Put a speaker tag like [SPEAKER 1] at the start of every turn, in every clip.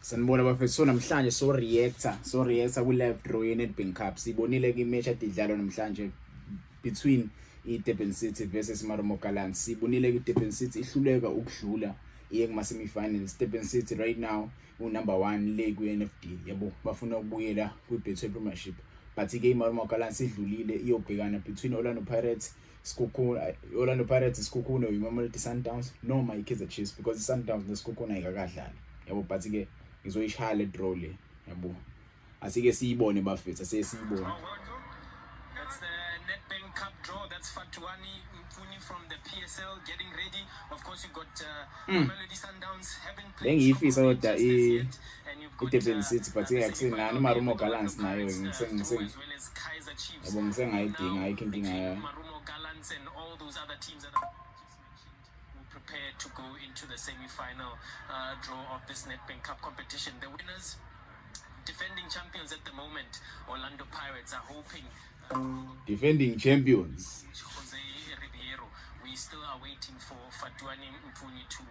[SPEAKER 1] Sanibona bafethu, so namhlanje so reactor ku-live draw ye-Nedbank Cup. Sibonile ke-match adidlalo namhlanje between i-Durban City versus Marumo Gallants. Sibonile ku-Durban City ihluleka ukudlula iye kuma-semi-finals. Durban City right now number 1 le ku-NFD, yabo bafuna ukubuyela kwi-Betway Premiership. But ke i-Marumo Gallants idlulile iyobhekana between Orlando Pirates Sekhukhune Mamelodi Sundowns noma i-Kaizer Chiefs, because i-Sundowns neSekhukhune ayikakadlali, yabo. But ke izoyishaya le draw le, yabo. Asike siyibone bafethu, asiyibone.
[SPEAKER 2] That's the Nedbank Cup draw. That's Fatuani Mfuni from the PSL getting ready. Of course, you've got Mamelodi Sundowns haven't played.
[SPEAKER 1] Bengiyifisa kodwa i-Durban City, but akusenani Marumo Gallants nayo yabo, ngisengayidinga ayikho inkinga yayo.
[SPEAKER 2] Marumo Gallants and all those other teams that are prepared to go into the semi-final draw of this Nedbank Cup competition. The winners, defending champions at the moment, Orlando Pirates, are hoping.
[SPEAKER 1] Defending champions.
[SPEAKER 2] Jose Ribeiro. We still are waiting for Fatuani Mfuni to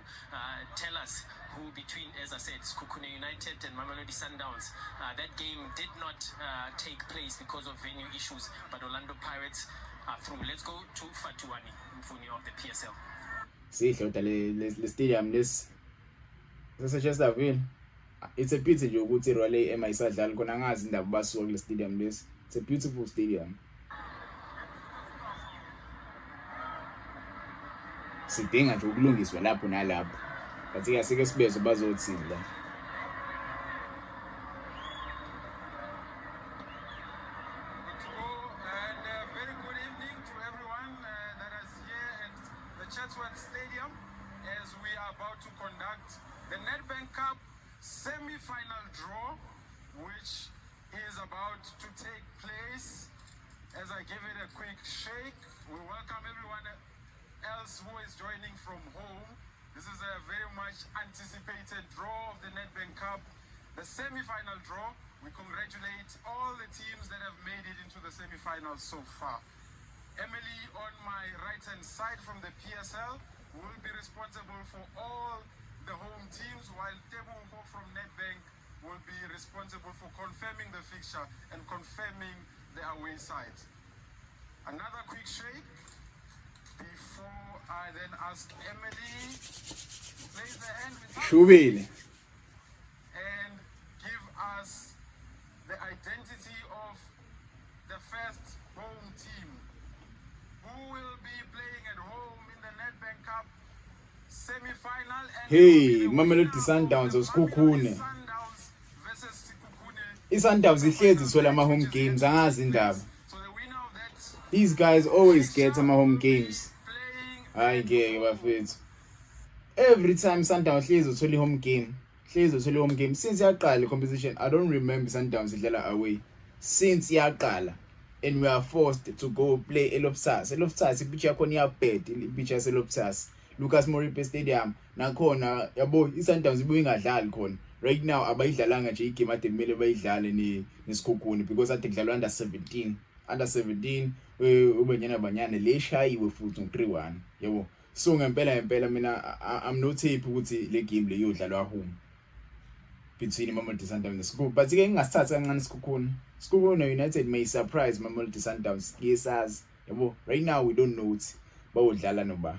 [SPEAKER 2] tell us who between, as I said, Sekhukhune United and Mamelodi Sundowns. That game did not take place because of venue issues, but Orlando Pirates are through. Let's go to Fatuani Mfuni of the PSL.
[SPEAKER 1] Sihle kodwa le stadium Chesterfield. It's a pity nje ukuthi Raleigh emayisadlali khona, ngazi indaba basuka kule stadium lesi. It's a beautiful stadium. Sidinga nje ukulungiswa lapho nalapho. But asike sibezwe bazothini la.
[SPEAKER 3] Chatsworth Stadium, as we are about to conduct the Nedbank Cup semi-final draw, which is about to take place. As I give it a quick shake, we welcome everyone else who is joining from home. This is a very much anticipated draw of the Nedbank Cup, the semi-final draw. We congratulate all the teams that have made it into the semi-finals so far. Emily on my right-hand side from the PSL will be responsible for all the home teams, while Tebuko from Nedbank will be responsible for confirming the fixture and confirming the away side. Another quick shake before I then ask Emily to place the hand and give us the identity of the first home team who will be playing at home in the Nedbank Cup semi-final.
[SPEAKER 1] Hey, Mamelodi Sundowns or Sekhukhune. I-Sundowns ihlezi ithola ama-home games, angazi indaba. These guys always get ama-home games. Hayi ngeke bafethu. Every time Sundowns hlezi uthola i-home game. Hlezi uthola i-home game since yaqala competition. I don't remember Sundowns idlala away since yaqala. And we are forced to go play eLoftus. eLoftus ipitch yakhona iyabheda, ipitch yaseLoftus. Lucas Moripe Stadium nakhona yabo i-Sundowns ibuye ingadlali khona. Right now abayidlalanga nje igame ade kumele bayidlale neSekhukhune, because ade kudlalwa under 17. Under 17 ubenyana banyana le shayiwe futhi ngo-3-1, yabo. So ngempela mina I'm not happy ukuthi le game le yodlalwa home between Mamelodi Sundowns neSekhukhune. But ke ngingasithatha kancane Sekhukhune. Sekhukhune United may surprise Mamelodi Sundowns. Yes, as yabo. Right now we don't know ukuthi bawudlala noba.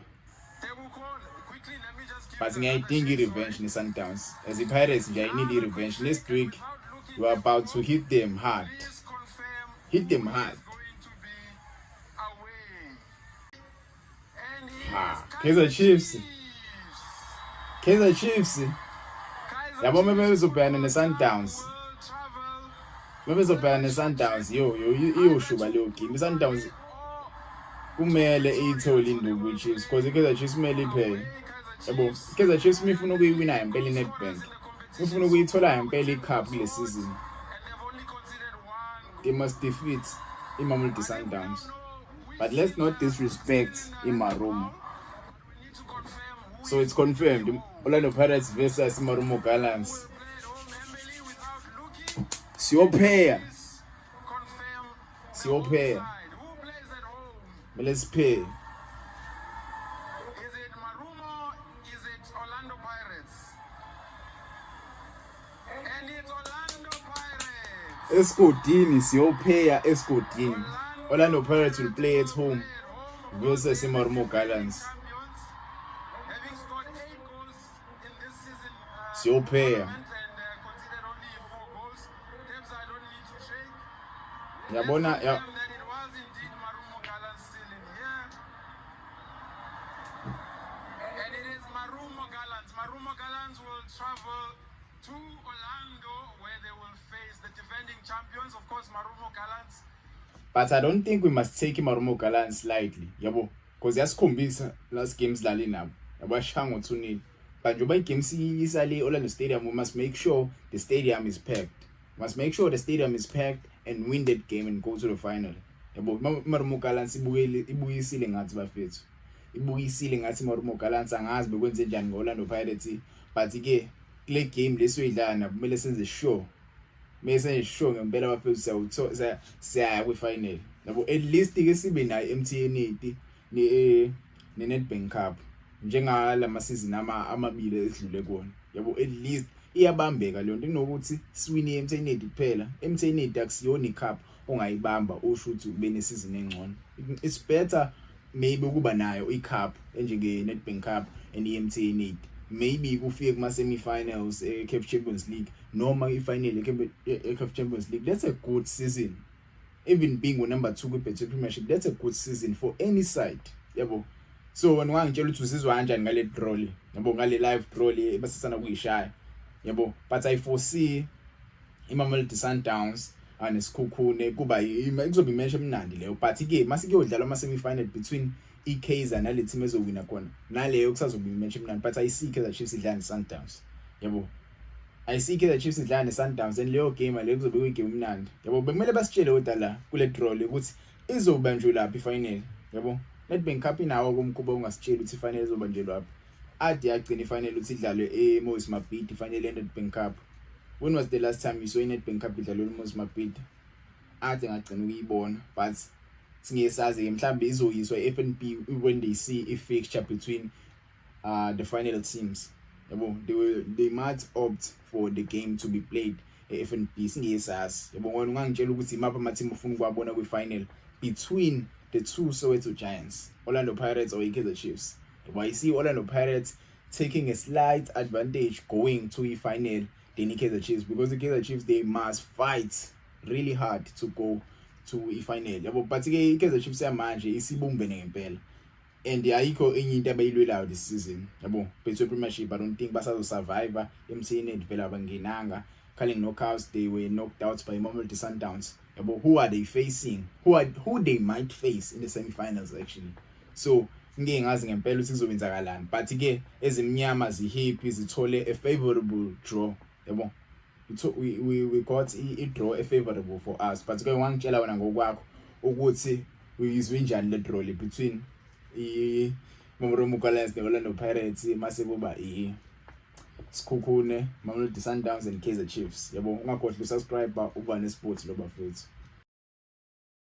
[SPEAKER 1] But ngiyayidinga i-revenge ne-Sundowns. As the Pirates nje I need i-revenge. Next week we are about to hit them hard. Hit them hard. Kaizer Chiefs. Yabo mebezobhekana ne-Sundowns. Mebezobhekana ne-Sundowns iyoshuba leyo game. I-Sundowns kumele iyithole induku i-Chiefs, because i-Kaizer Chiefs kumele iphele. Yabo, i-Kaizer Chiefs mifuna ukuyiwina ngempela i-Nedbank. Mifuna ukuyithola ngempela i-cup kule season. They must defeat i-Mamelodi Sundowns. But let's not disrespect i-Marumo. So it's confirmed. Orlando Pirates versus Marumo Gallants. Siyophea. But let's pay.
[SPEAKER 3] Is it Marumo? Is it Orlando Pirates? And it's Orlando Pirates.
[SPEAKER 1] Eskodini siyopheya Eskodini. Orlando Pirates will play at home versus Marumo Gallants.
[SPEAKER 3] Champions, having scored 8 goals in this season.
[SPEAKER 1] Siyopheya.
[SPEAKER 3] And conceded only 4 goals. Teams I don't need to shake.
[SPEAKER 1] Yabona ya
[SPEAKER 3] That it was indeed Marumo Gallants still in here. And it is Marumo Gallants. Marumo Gallants will travel to Orlando where they will face the defending champions, of course, Marumo Gallants.
[SPEAKER 1] but I don't think we must take Marumo Gallants lightly. Yabo, because yasikhombisa last games dlali nabo. Yabashaya ngo-2-0. But njoba igame siyisale Orlando Stadium, we must make sure the stadium is packed. Must make sure the stadium is packed and win that game and go to the final. Yabo, Marumo Gallants ibuyisile ngathi bafethu. Ibuyisile ngathi Marumo Gallants angazi bekwenze njani ngo-Orlando Pirates, but ke kule game lesoyidlana kumele senze sure. Mese sure ngempela bafethu siyaya kwi-final. Yabo, at least ke sibe nayo MTN 8 ne Nedbank Cup njengala masizini amabili edlule kona. Yabo, at least iyabambeka le nto kunokuthi siwine MTN 8 kuphela. MTN 8 akusiyona icup ongayibamba osho ukuthi ube nesizini engcono. It's better maybe ukuba nayo icup enjenge Nedbank Cup and MTN 8. Maybe kufike kuma semi-finals CAF Champions League noma i-final CAF Champions League. That's a good season. Even being number 2 kwi-Betway Premiership, that's a good season for any side. Yabo. So when wangitshela ukuthi usizwa kanjani ngale draw le, yabo, ngale live draw le basisana kuyishaya. Yabo, but I foresee iMamelodi Sundowns nesikhukhune kuba kuzoba imatch emnandi leyo. But ke masike yodlala ama semi-final between iKaizer nale team ezowina khona, naleyo kusazoba imatch emnandi. But I see Kaizer Chiefs idlala neSundowns. Yabo, I see Kaizer Chiefs idlala neSundowns and leyo game leyo kuzobe kuyigame emnandi. Yabo, bekumele basitshele odala kule draw le ukuthi izobanjwe lapha ifinal. Yabo, Nedbank Cup inawo kumkhuba ungasitshela ukuthi ifinal izobanjelwa lapha. Ade yagcina ifinal ukuthi idlalwe eMoses Mabhida, ifinal yeNedbank Cup. When was the last time you saw iNedbank Cup idlalwe eMoses Mabhida? Ade ngagcina ukuyibona, but singesazi mhlambe izoyiswa eFNB when they see a fixture between the final teams. Yabo, they might opt for the game to be played eFNB. Singesazi. Yabo, ngoba ungangitshela ukuthi imapha ama team ufuna ukuwabona kwi-final between the two Soweto Giants, Orlando Pirates or Kaizer Chiefs. But I see Orlando Pirates taking a slight advantage going to a final than Kaizer Chiefs, because the Kaizer Chiefs, they must fight really hard to go to a final. But the Kaizer Chiefs manje isibumbene ngempela, and ayikho enye into abayilwelayo this season. Yabo, Betway Premiership, I don't think basazo survivor MTN vela bangenanga. Calling knockouts, they were knocked out by Mamelodi Sundowns. Yabo, who are they facing? Who they might face in the semi-finals actually. So ngeke ngazi ngempela ukuthi kuzobenzakalani, but ke ezimnyama zihappy zithole a favorable draw. Yabo, we got a draw a favorable for us, but ke wangitshela wena ngokwakho ukuthi uyizwe njani le draw between Marumo Gallants neOrlando Pirates mase kuba Sikhukhune, Mamelodi Sundowns and Kaizer Chiefs. Yabo, ungakhohlwa usubscribe uba nesports lo bafethu.